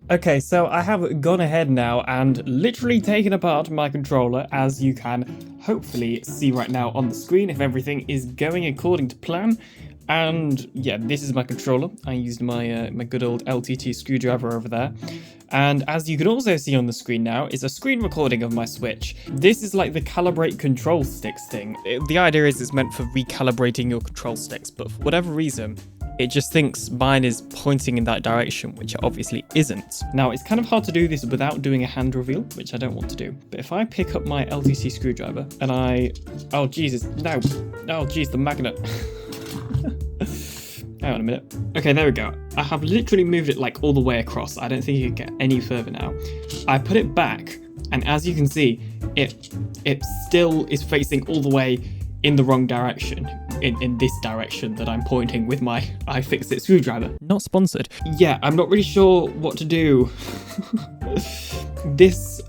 Okay, so I have gone ahead now and literally taken apart my controller, as you can hopefully see right now on the screen if everything is going according to plan. And yeah, this is my controller. I used my my good old LTT screwdriver over there. And as you can also see on the screen now, is a screen recording of my Switch. This is like the calibrate control sticks thing. The idea is it's meant for recalibrating your control sticks, but for whatever reason, it just thinks mine is pointing in that direction, which it obviously isn't. Now, it's kind of hard to do this without doing a hand reveal, which I don't want to do. But if I pick up my LTC screwdriver and oh, Jesus, no. Oh, geez, the magnet. Hang on a minute. Okay, there we go. I have literally moved it like all the way across. I don't think you can get any further now. I put it back, and as you can see, it still is facing all the way in the wrong direction, in this direction that I'm pointing with my iFixit screwdriver. Not sponsored. Yeah, I'm not really sure what to do.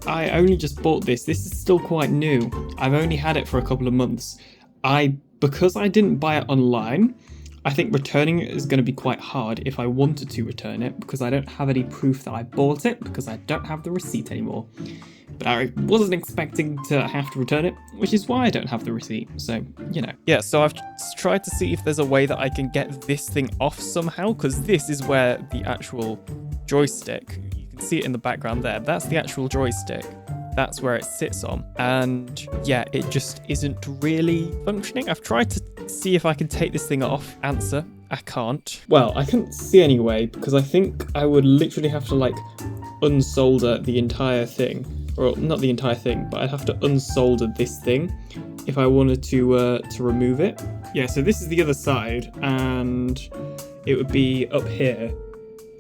I only just bought this. This is still quite new. I've only had it for a couple of months. Because I didn't buy it online, I think returning it is going to be quite hard if I wanted to return it, because I don't have any proof that I bought it, because I don't have the receipt anymore. But I wasn't expecting to have to return it, which is why I don't have the receipt, so, you know. Yeah, so I've tried to see if there's a way that I can get this thing off somehow, because this is where the actual joystick, you can see it in the background there, that's the actual joystick. That's where it sits on, and yeah, it just isn't really functioning. I've tried to see if I can take this thing off. Answer, I can't. Well, I can't see anyway, because I think I would literally have to like unsolder the entire thing. Or not the entire thing, but I'd have to unsolder this thing if I wanted to remove it. Yeah, so this is the other side, and it would be up here.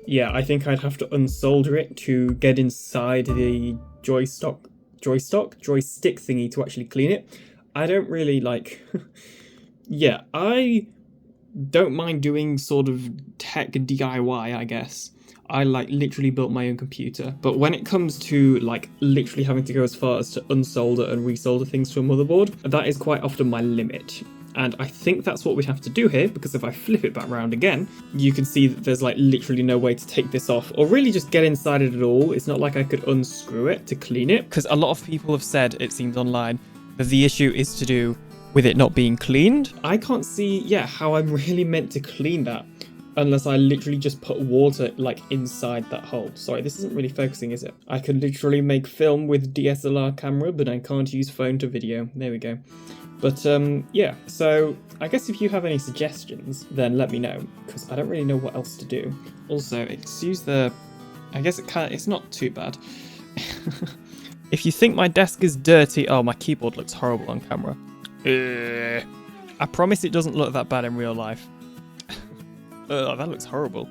Yeah, I think I'd have to unsolder it to get inside the joystick thingy to actually clean it. I don't really like... Yeah, I don't mind doing sort of tech DIY, I guess. I like literally built my own computer, but when it comes to like literally having to go as far as to unsolder and resolder things to a motherboard, that is quite often my limit. And I think that's what we'd have to do here, because if I flip it back around again, you can see that there's like literally no way to take this off or really just get inside it at all. It's not like I could unscrew it to clean it, because a lot of people have said, it seems online, that the issue is to do with it not being cleaned. I can't see, yeah, how I'm really meant to clean that unless I literally just put water like inside that hole. Sorry, this isn't really focusing, is it? I could literally make film with DSLR camera, but I can't use phone to video. There we go. But yeah, so I guess if you have any suggestions, then let me know, because I don't really know what else to do. Also, excuse the... I guess it's not too bad. If you think my desk is dirty... Oh, my keyboard looks horrible on camera. I promise it doesn't look that bad in real life. Oh, that looks horrible.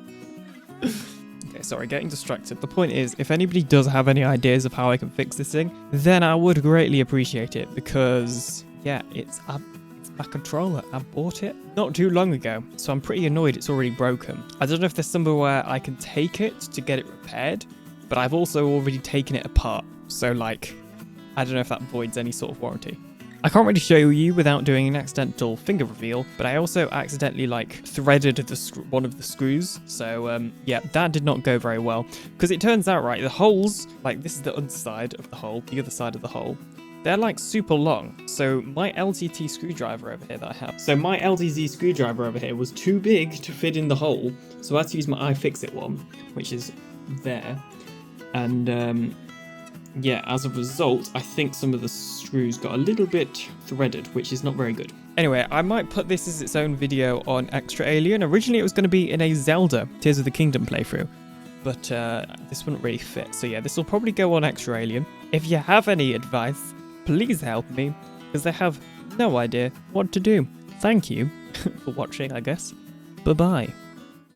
Okay, sorry, getting distracted. The point is, if anybody does have any ideas of how I can fix this thing, then I would greatly appreciate it, because... yeah, it's my controller. I bought it not too long ago, so I'm pretty annoyed it's already broken. I don't know if there's somewhere where I can take it to get it repaired, but I've also already taken it apart. So, like, I don't know if that voids any sort of warranty. I can't really show you without doing an accidental finger reveal, but I also accidentally, like, threaded one of the screws. So, yeah, that did not go very well. Because it turns out, right, the holes, like, this is the underside of the hole, the other side of the hole. They're like super long, so my LTT screwdriver over here that I have. So my LTT screwdriver over here was too big to fit in the hole, so I had to use my iFixit one, which is there. And yeah, as a result, I think some of the screws got a little bit threaded, which is not very good. Anyway, I might put this as its own video on Extra Alien. Originally it was going to be in a Zelda Tears of the Kingdom playthrough, but this wouldn't really fit. So yeah, this will probably go on Extra Alien. If you have any advice, please help me, because I have no idea what to do. Thank you for watching, I guess. Bye-bye.